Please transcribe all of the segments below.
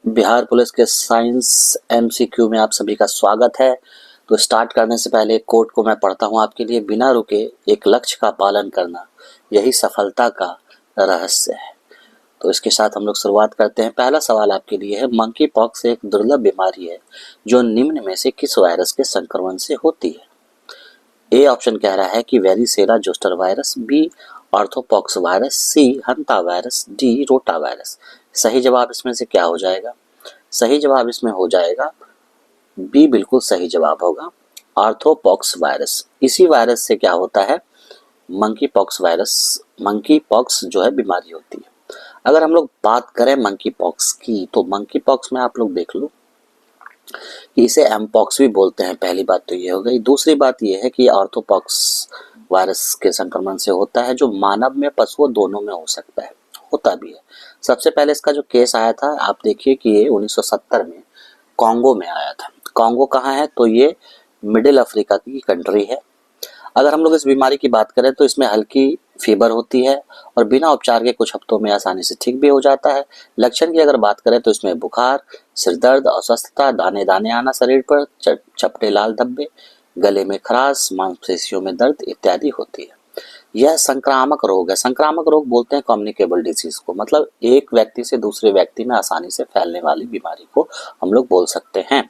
Bihar police के science MCQ में आप सभी का स्वागत है। तो स्टार्ट करने से पहले कोट को मैं पढ़ता हूं आपके लिए। बिना रुके एक लक्ष्य का पालन करना, यही सफलता का रहस्य है। तो इसके साथ हम लोग शुरुआत करते हैं। पहला सवाल आपके लिए है, मंकी पॉक्स एक दुर्लभ बीमारी है जो निम्न में से किस वायरस के संक्रमण से होती है? ए ऑप्शन कह रहा है कि varicella zoster virus, B orthopox virus, C hanta virus, D rota virus. सही जवाब इसमें से क्या हो जाएगा? सही जवाब इसमें हो जाएगा बी, बिल्कुल सही जवाब होगा ऑर्थोपॉक्स वायरस। इसी वायरस से क्या होता है? Monkey pox virus, monkey pox जो है बीमारी होती है। अगर हम लोग बात करें मंकी पॉक्स की, तो मंकी पॉक्स में आप लोग देख लो कि इसे एमपॉक्स भी बोलते हैं। पहली बात तो ये हो गई। दूसरी बात ये है कि ऑर्थोपॉक्स वायरस के संक्रमण से होता है, जो मानव में पशुओं दोनों में हो सकता है, होता भी है। सबसे पहले इसका जो केस आया था, आप देखिए कि ये 1970 में कॉन्गो में आया था। कॉन्गो कहाँ है? तो ये मिडिल अफ्रीका की कंट्री है। अगर हम लोग इस बीमारी की बात करें तो इसमें हल्की फीवर होती है और बिना उपचार के कुछ हफ्तों में आसानी से ठीक भी हो जाता है। लक्षण की अगर बात करें तो इसमें बुखार, सिर दर्द, अस्वस्थता, दाने दाने आना शरीर पर, चपटे लाल धब्बे, गले में खराश, मांसपेशियों में दर्द इत्यादि होती है। यह संक्रामक रोग है। संक्रामक रोग बोलते हैं कम्युनिकेबल डिजीज को, मतलब एक व्यक्ति से दूसरे व्यक्ति में आसानी से फैलने वाली बीमारी को हम लोग बोल सकते हैं।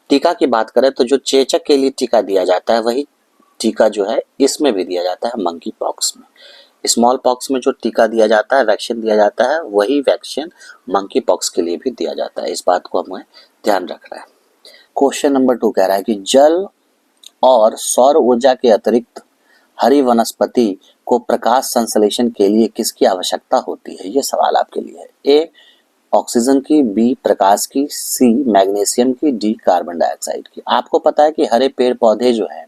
टीका की बात करें तो जो चेचक के लिए टीका दिया जाता है, वही टीका जो है इसमें भी दिया जाता है मंकी पॉक्स में। स्मॉल पॉक्स में जो टीका दिया जाता है, वैक्सीन दिया जाता है, वही वैक्सीन मंकी पॉक्स के लिए भी दिया जाता है। इस बात को हमें ध्यान रखना है। क्वेश्चन नंबर 2 कह रहा है कि जल और सौर ऊर्जा के अतिरिक्त हरी वनस्पति को प्रकाश संश्लेषण के लिए किसकी आवश्यकता होती है? ये सवाल आपके लिए है। ए ऑक्सीजन की, बी प्रकाश की, सी मैग्नीशियम की, डी कार्बन डाइऑक्साइड की। आपको पता है कि हरे पेड़ पौधे जो हैं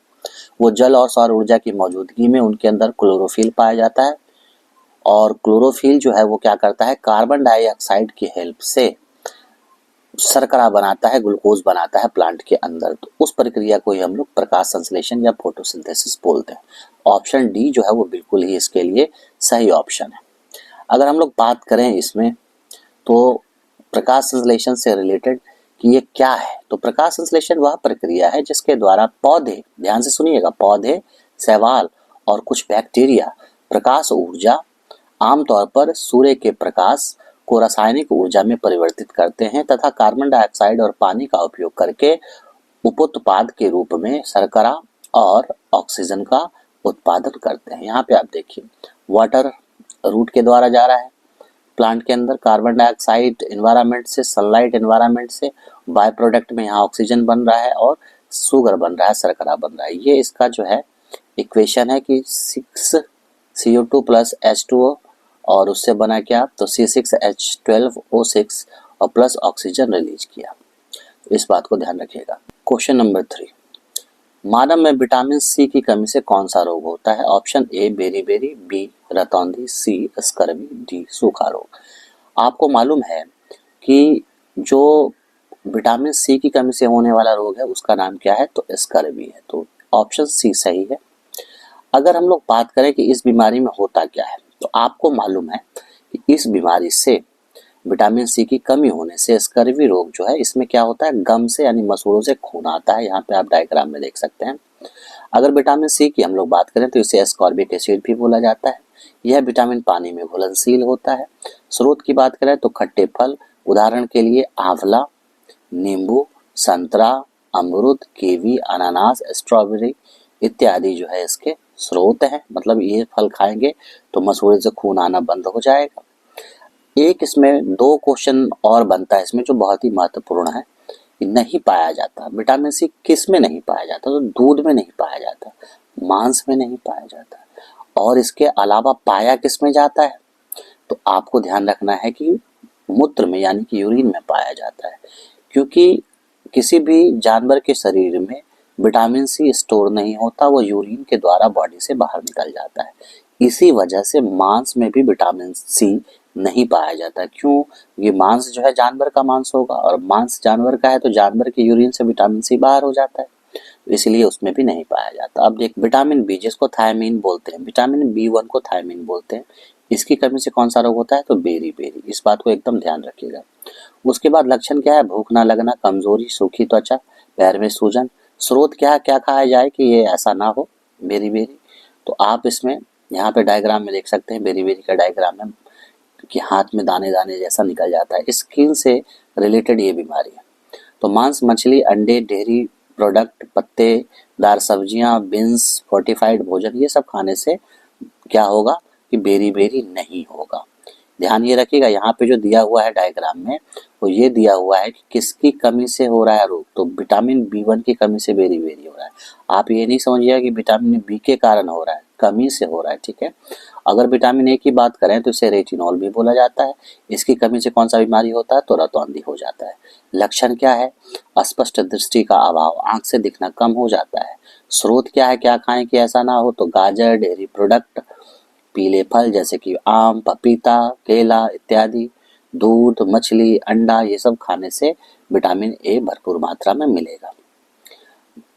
वो जल और सौर ऊर्जा की मौजूदगी में उनके अंदर क्लोरोफिल पाया जाता है, और क्लोरोफिल जो है वो क्या करता है? कार्बन डाइऑक्साइड की हेल्प से शर्करा बनाता है, ग्लूकोज बनाता है प्लांट के अंदर। तो उस प्रक्रिया को ही हम लोग प्रकाश संश्लेषण या फोटोसिंथेसिस बोलते हैं। ऑप्शन डी जो है वो बिल्कुल ही इसके लिए सही ऑप्शन है। अगर हम लोग बात करें इसमें तो प्रकाश संश्लेषण से रिलेटेड कि ये क्या है, तो प्रकाश संश्लेषण वह प्रक्रिया है जिसके द्वारा पौधे, ध्यान से सुनिएगा, पौधे, शैवाल और कुछ बैक्टीरिया प्रकाश ऊर्जा, आमतौर पर सूर्य के प्रकाश को रासायनिक ऊर्जा में परिवर्तित करते हैं तथा कार्बन डाइऑक्साइड और पानी का उपयोग करके उपोत्पाद के रूप में शर्करा और ऑक्सीजन का उत्पादन करते हैं। यहाँ पे आप देखिए, वाटर रूट के द्वारा जा रहा है प्लांट के अंदर, कार्बन डाइऑक्साइड एनवायरनमेंट से, सनलाइट एनवायरनमेंट से, बाय प्रोडक्ट में यहाँ ऑक्सीजन बन रहा है और शुगर बन रहा है, शर्करा बन रहा है। ये इसका जो है इक्वेशन है कि 6CO2 प्लस H2O और उससे बना क्या? तो C6H12O6 और प्लस ऑक्सीजन रिलीज किया। इस बात को ध्यान रखिएगा। क्वेश्चन नंबर 3, मानव में विटामिन सी की कमी से कौन सा रोग होता है? ऑप्शन ए बेरी, बी रतौंधी, सी स्कर्वी, डी सूखा रोग। आपको मालूम है कि जो विटामिन सी की कमी से होने वाला रोग है उसका नाम क्या है? तो स्कर्वी है। तो ऑप्शन सी सही है। अगर हम लोग बात करें कि इस बीमारी में होता क्या है, तो आपको मालूम है कि इस बीमारी से, विटामिन सी की कमी होने से स्कर्वी रोग जो है, इसमें क्या होता है? गम से यानी मसूड़ों से खून आता है। यहाँ पे आप डायग्राम में देख सकते हैं। अगर विटामिन सी की हम लोग बात करें तो इसे एस्कॉर्बिक एसिड भी बोला जाता है। यह विटामिन पानी में घुलनशील होता है। स्रोत की बात करें तो खट्टे फल, उदाहरण के लिए आंवला, नींबू, संतरा, अमरूद, कीवी, अनानास, स्ट्रॉबेरी इत्यादि जो है इसके स्रोत हैं। मतलब ये फल खाएंगे तो मसूड़े से खून आना बंद हो जाएगा। एक इसमें 2 क्वेश्चन और बनता है इसमें जो बहुत ही महत्वपूर्ण है कि नहीं पाया जाता। विटामिन सी किस में नहीं पाया जाता? तो दूध में नहीं पाया जाता, मांस में नहीं पाया जाता, और इसके अलावा पाया किस में जाता है? तो आपको ध्यान रखना है कि मूत्र में यानी कि यूरिन में पाया जाता है, क्योंकि किसी भी जानवर के शरीर में विटामिन सी स्टोर नहीं होता, वो यूरिन के द्वारा बॉडी से बाहर निकल जाता है। इसी वजह से मांस में भी विटामिन सी नहीं पाया जाता। क्यों? ये मांस जो है जानवर का मांस होगा, और मांस जानवर का है तो जानवर के यूरिन से विटामिन सी बाहर हो जाता है, इसलिए उसमें भी नहीं पाया जाता। अब देख, विटामिन बी जिसको थायमीन बोलते हैं, विटामिन B1 को थायमीन बोलते हैं, इसकी कमी से कौन सा रोग होता है? तो बेरी। इस बात को एकदम ध्यान रखिएगा। उसके बाद लक्षण क्या है, भूख ना लगना, कमजोरी, सूखी त्वचा, पैर में सूजन। स्रोत क्या है, क्या खाया जाए कि ये ऐसा ना हो, बेरी बेरी। तो आप इसमें यहाँ पे डायग्राम में देख सकते हैं, बेरी बेरी का डायग्राम है कि हाथ में दाने दाने जैसा निकल जाता है, स्किन से रिलेटेड ये बीमारी है। तो मांस, मछली, अंडे, डेयरी प्रोडक्ट, पत्तेदार सब्जियां, बीन्स, फोर्टिफाइड भोजन, ये सब खाने से क्या होगा कि बेरी बेरी नहीं होगा। ध्यान ये रखिएगा, यहाँ पे जो दिया हुआ है डायग्राम में वो ये दिया हुआ है कि किसकी कमी से हो रहा है रोग, तो विटामिन B1 की कमी से बेरी बेरी हो रहा है। आप ये नहीं समझिएगा कि विटामिन B के कारण हो रहा है, कमी से हो रहा है, ठीक है। अगर विटामिन A की बात करें तो इसे रेटिनॉल भी बोला जाता है। इसकी कमी से कौन सा बीमारी होता है, तो रतौंधी हो जाता है। लक्षण क्या है, अस्पष्ट दृष्टि का अभाव, आंख से दिखना कम हो जाता है। स्रोत क्या है, क्या खाएं कि ऐसा ना हो, तो गाजर, डेयरी प्रोडक्ट, पीले फल जैसे कि आम, पपीता, केला इत्यादि, दूध, मछली, अंडा, ये सब खाने से विटामिन ए भरपूर मात्रा में मिलेगा।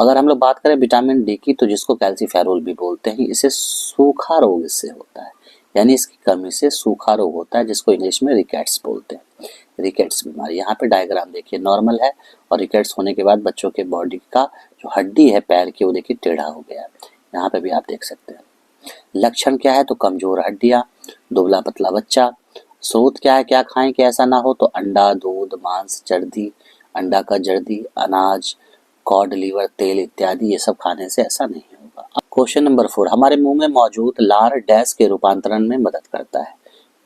अगर हम लोग बात करें विटामिन डी की, तो जिसको कैल्सीफेरोल भी बोलते हैं, इसे सूखा रोग इससे होता है, यानी इसकी कमी से सूखा रोग होता है, जिसको इंग्लिश में रिकेट्स बोलते हैं। रिकेट्स बीमारी, यहाँ पे डायग्राम देखिए नॉर्मल है, और रिकेट्स होने के बाद बच्चों के बॉडी का जो हड्डी है पैर की, वो देखिए टेढ़ा हो गया है। यहाँ पे भी आप देख सकते हैं। लक्षण क्या है, तो कमजोर हड्डियां, दुबला पतला बच्चा। स्रोत क्या है, क्या खाएं कि ऐसा ना हो, तो अंडा, दूध, मांस, जर्दी, अंडा का जर्दी, अनाज, कॉड लिवर, तेल इत्यादि, ये सब खाने से ऐसा नहीं होगा। क्वेश्चन नंबर 4, हमारे मुंह में मौजूद लार डैश के रूपांतरण में मदद करता है।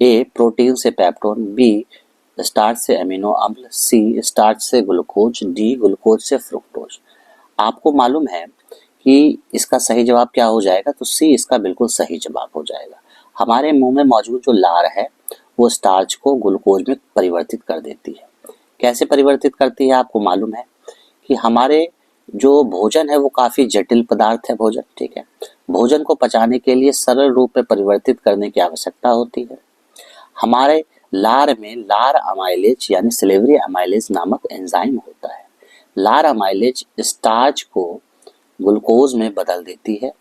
ए प्रोटीन से पेप्टोन, बी स्टार्च से अमीनो अम्ल, सी स्टार्च से ग्लूकोज, डी ग्लूकोज से फ्रुक्टोज। आपको मालूम है कि इसका सही जवाब क्या हो जाएगा, तो सी इसका बिल्कुल सही जवाब हो जाएगा। हमारे मुंह में मौजूद जो लार है वो स्टार्च को ग्लूकोज में परिवर्तित कर देती है। कैसे परिवर्तित करती है, आपको मालूम है कि हमारे जो भोजन है वो काफी जटिल पदार्थ है भोजन, ठीक है। भोजन को पचाने के लिए सरल रूप में परिवर्तित करने की आवश्यकता होती है। हमारे लार में लार अमाइलेज यानी सिलेवरी अमाइलेज नामक एंजाइम होता है। लार अमाइलेज स्टार्च को ग्लूकोज में बदल देती है,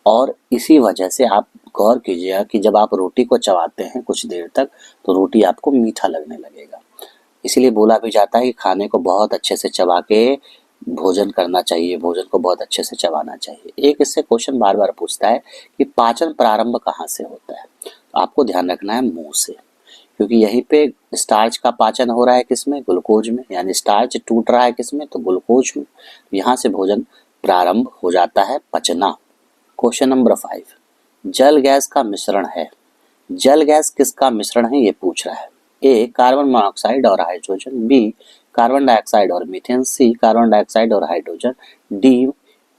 और इसी वजह से आप गौर कीजिएगा कि जब आप रोटी को चबाते हैं कुछ देर तक, तो रोटी आपको मीठा लगने लगेगा। इसीलिए बोला भी जाता है कि खाने को बहुत अच्छे से चबा के भोजन करना चाहिए, भोजन को बहुत अच्छे से चबाना चाहिए। एक इससे क्वेश्चन बार बार पूछता है कि पाचन प्रारंभ कहाँ से होता है, तो आपको ध्यान रखना है मुंह से, क्योंकि यहीं पे स्टार्च का पाचन हो रहा है, किसमें, ग्लूकोज में, यानी स्टार्च टूट रहा है किसमें, तो ग्लूकोज में। यहाँ से भोजन प्रारंभ हो जाता है पचना। क्वेश्चन नंबर 5, जल गैस का मिश्रण है। जल गैस किसका मिश्रण है, ये पूछ रहा है। ए कार्बन मोनोऑक्साइड और हाइड्रोजन, बी कार्बन डाइऑक्साइड और मीथेन, सी कार्बन डाइऑक्साइड और हाइड्रोजन, डी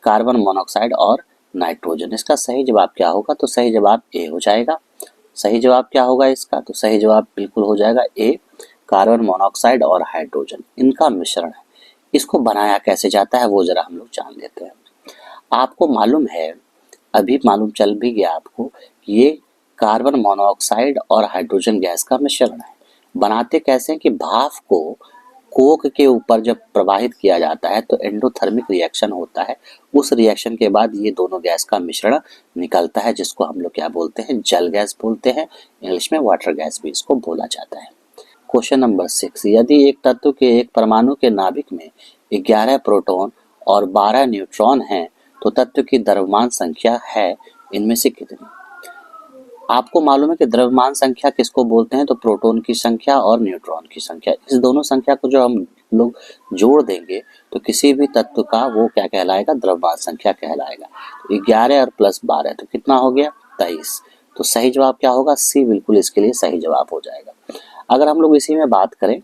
कार्बन मोनोऑक्साइड और नाइट्रोजन। इसका सही जवाब क्या होगा, तो सही जवाब ए हो जाएगा। सही जवाब क्या होगा इसका, तो सही जवाब बिल्कुल हो जाएगा ए, कार्बन मोनोऑक्साइड और हाइड्रोजन, इनका मिश्रण है। इसको बनाया कैसे जाता है वो जरा हम लोग जान लेते हैं। आपको मालूम है, अभी मालूम चल भी गया आपको, कि ये कार्बन मोनोऑक्साइड और हाइड्रोजन गैस का मिश्रण है। बनाते कैसे कि भाप को कोक के ऊपर जब प्रवाहित किया जाता है तो एंडोथर्मिक रिएक्शन होता है। उस रिएक्शन के बाद ये दोनों गैस का मिश्रण निकलता है, जिसको हम लोग क्या बोलते हैं, जल गैस बोलते हैं। इंग्लिश में वाटर गैस भी इसको बोला जाता है। क्वेश्चन नंबर 6, यदि एक तत्व के एक परमाणु के नाभिक में 11 प्रोटॉन और 12 न्यूट्रॉन हैं, तो तत्व की द्रव्यमान संख्या है इनमें से कितनी। आपको मालूम है कि द्रव्यमान संख्या किसको बोलते हैं, तो प्रोटॉन की संख्या और न्यूट्रॉन की संख्या। इस दोनों संख्या को जो हम लोग जोड़ देंगे तो किसी भी तत्व का वो क्या कहलाएगा, द्रव्यमान संख्या कहलाएगा। तो 11 और प्लस 12 तो कितना हो गया, 23। तो सही जवाब क्या होगा, सी बिल्कुल इसके लिए सही जवाब हो जाएगा। अगर हम लोग इसी में बात करें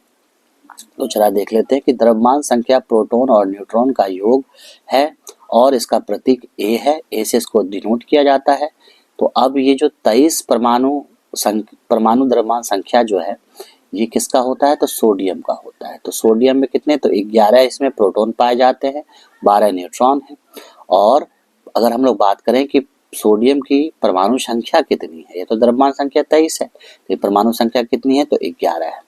तो चला देख लेते हैं कि द्रव्यमान संख्या प्रोटॉन और न्यूट्रॉन का योग है, और इसका प्रतीक ए है, ए से इसको डिनोट किया जाता है। तो अब ये जो 23 परमाणु द्रव्यमान संख्या जो है ये किसका होता है, तो सोडियम का होता है। तो सोडियम में कितने, तो 11 इसमें प्रोटॉन पाए जाते हैं, 12 न्यूट्रॉन है। और अगर हम लोग बात करें कि सोडियम की परमाणु संख्या कितनी है, ये तो द्रव्यमान संख्या 23 है, तो परमाणु संख्या कितनी है, तो 11 है।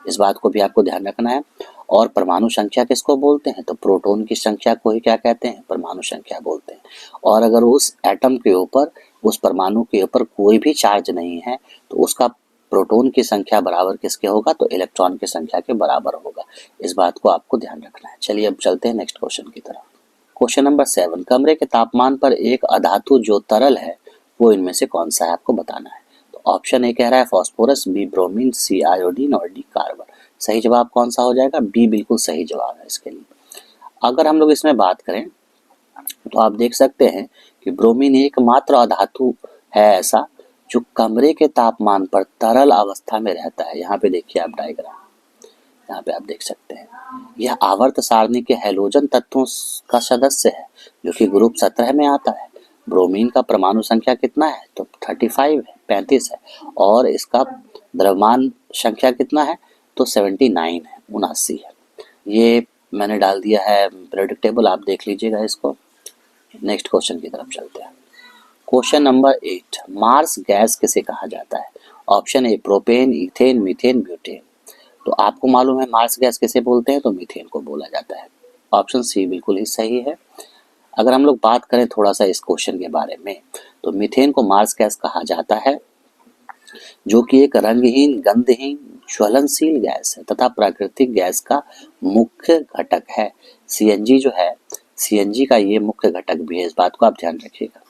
इस बात को भी आपको ध्यान रखना है। और परमाणु संख्या किसको बोलते हैं, तो प्रोटॉन की संख्या को ही क्या कहते हैं, परमाणु संख्या बोलते हैं। और अगर उस एटम के ऊपर, उस परमाणु के ऊपर कोई भी चार्ज नहीं है, तो उसका प्रोटॉन की संख्या बराबर किसके होगा, तो इलेक्ट्रॉन की संख्या के बराबर होगा। इस बात को आपको ध्यान रखना है। चलिए अब चलते हैं नेक्स्ट क्वेश्चन की तरफ। क्वेश्चन नंबर 7, कमरे के तापमान पर एक अधातु जो तरल है वो इनमें से कौन सा है, आपको बताना है। तो ऑप्शन ए कह रहा है फॉस्फोरस, बी ब्रोमीन, सी आयोडीन और डी कार्बन। सही जवाब कौन सा हो जाएगा, बी बिल्कुल सही जवाब है इसके लिए। अगर हम लोग इसमें बात करें तो आप देख सकते हैं कि ब्रोमीन एकमात्र अधातु है ऐसा जो कमरे के तापमान पर तरल अवस्था में रहता है। यहाँ पे देखिए आप डायग्राम, यहाँ पे आप देख सकते हैं यह आवर्त सारणी के हैलोजन तत्वों का सदस्य है जो कि ग्रुप 17 में आता है। ब्रोमीन का परमाणु संख्या कितना है, तो 35 है, 35 है, और इसका द्रव्यमान संख्या कितना है, तो 79 है, 79 है। ये मैंने डाल दिया है पीरियोडिक टेबल, आप देख लीजिएगा इसको। नेक्स्ट क्वेश्चन की तरफ चलते हैं। क्वेश्चन नंबर 8, मार्स गैस किसे कहा जाता है। ऑप्शन ए प्रोपेन, इथेन, मीथेन, ब्यूटेन। तो आपको मालूम है मार्स गैस किसे बोलते हैं, तो मीथेन को बोला जाता है। ऑप्शन सी बिल्कुल ही सही है। अगर हम लोग बात करें थोड़ा सा इस क्वेश्चन के बारे में, तो मीथेन को मार्स गैस कहा जाता है जो कि एक रंगहीन, गंधहीन, ज्वलनशील गैस है तथा प्राकृतिक गैस का मुख्य घटक है। सीएनजी जो है, सीएनजी का ये मुख्य घटक भी है, इस बात को आप ध्यान रखिएगा।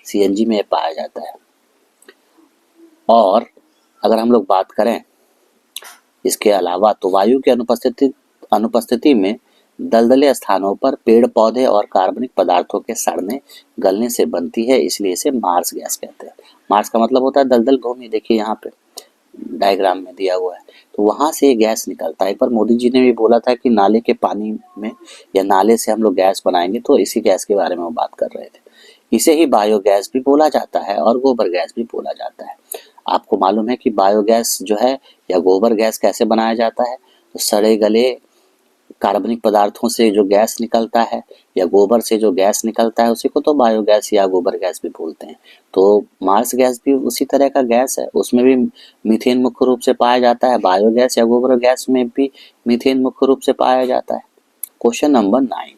सीएनजी में पाया जाता है। और अगर हम लोग बात करें इसके अलावा, तो वायु की अनुपस्थिति में दलदले स्थानों पर पेड़ पौधे और कार्बनिक पदार्थों के सड़ने गलने से बनती है, इसलिए इसे मार्स गैस कहते हैं। मार्स का मतलब होता है दलदल भूमि, देखिए यहाँ पे डायग्राम में दिया हुआ है, तो वहां से ये गैस निकलता है। एक बार मोदी जी ने भी बोला था कि नाले के पानी में या नाले से हम लोग गैस बनाएंगे, तो इसी गैस के बारे में वो बात कर रहे थे। इसे ही बायोगैस भी बोला जाता है और गोबर गैस भी बोला जाता है। आपको मालूम है कि बायोगैस जो है या गोबर गैस कैसे बनाया जाता है, तो सड़े गले कार्बनिक पदार्थों से जो गैस निकलता है या गोबर से जो गैस निकलता है उसी को तो बायोगैस या गोबर गैस भी बोलते हैं। तो मार्स गैस भी उसी तरह का गैस है, उसमें भी मीथेन मुख्य रूप से पाया जाता है। बायोगैस या गोबर गैस में भी मीथेन मुख्य रूप से पाया जाता है। क्वेश्चन नंबर 9,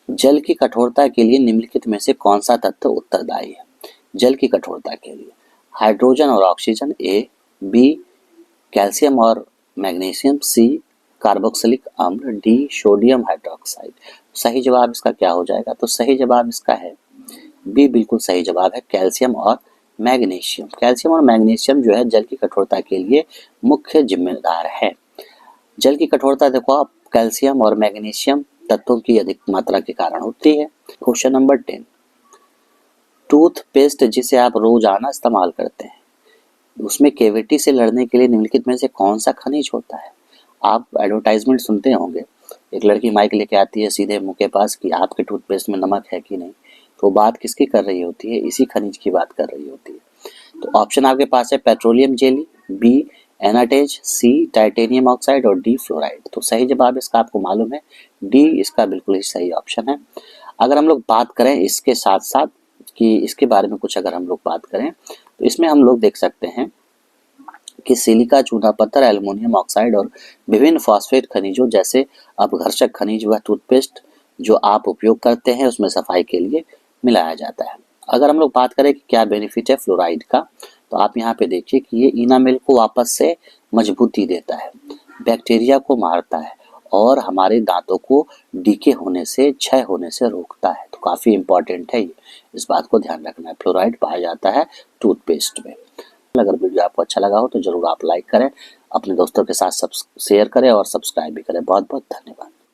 जल की कठोरता के लिए निम्नलिखित में से कौन सा तत्व उत्तरदायी है। जल की कठोरता के लिए हाइड्रोजन और ऑक्सीजन, ए, बी कैल्शियम और मैग्नीशियम, सी कार्बोक्सिलिक अम्ल, डी सोडियम हाइड्रोक्साइड। सही जवाब इसका क्या हो जाएगा, तो सही जवाब इसका है बी, बिल्कुल सही जवाब है कैल्शियम और मैग्नीशियम। कैल्शियम और मैग्नीशियम जो है जल की कठोरता के लिए मुख्य जिम्मेदार है। जल की कठोरता देखो आप, कैल्शियम और मैग्नीशियम तत्वों की अधिक मात्रा के कारण होती है। क्वेश्चन नंबर 10, टूथपेस्ट जिसे आप रोजाना इस्तेमाल करते हैं उसमें कैविटी से लड़ने के लिए निम्नलिखित में से कौन सा खनिज होता है। आप एडवर्टाइजमेंट सुनते होंगे, एक लड़की माइक लेके आती है सीधे मुंह के पास कि आपके टूथपेस्ट में नमक है कि नहीं, तो बात किसकी कर रही होती है, इसी खनिज की बात कर रही होती है। तो ऑप्शन आपके पास है पेट्रोलियम जेली, बी एनाटेज, सी टाइटेनियम ऑक्साइड और डी फ्लोराइड। तो सही जवाब इसका आपको मालूम है डी, इसका बिल्कुल ही सही ऑप्शन है। अगर हम लोग बात करें इसके साथ साथ कि इसके बारे में कुछ अगर हम लोग बात करें तो इसमें हम लोग देख सकते हैं कि सिलिका, चूना पत्थर, एल्युमिनियम ऑक्साइड और विभिन्न फॉस्फेट खनिजों जैसे अपघर्षक खनिज व टूथपेस्ट जो आप उपयोग करते हैं उसमें सफाई के लिए मिलाया जाता है। अगर हम लोग बात करें कि क्या बेनिफिट है फ्लोराइड का, तो आप यहाँ पे देखिए कि ये इनामेल को वापस से मजबूती देता है, बैक्टीरिया को मारता है और हमारे दांतों को डीके होने से, क्षय होने से रोकता है। तो काफ़ी इंपॉर्टेंट है ये, इस बात को ध्यान रखना है। फ्लोराइड पाया जाता है टूथपेस्ट में। अगर वीडियो आपको अच्छा लगा हो तो जरूर आप लाइक करें, अपने दोस्तों के साथ शेयर करें और सब्सक्राइब भी करें। बहुत बहुत धन्यवाद।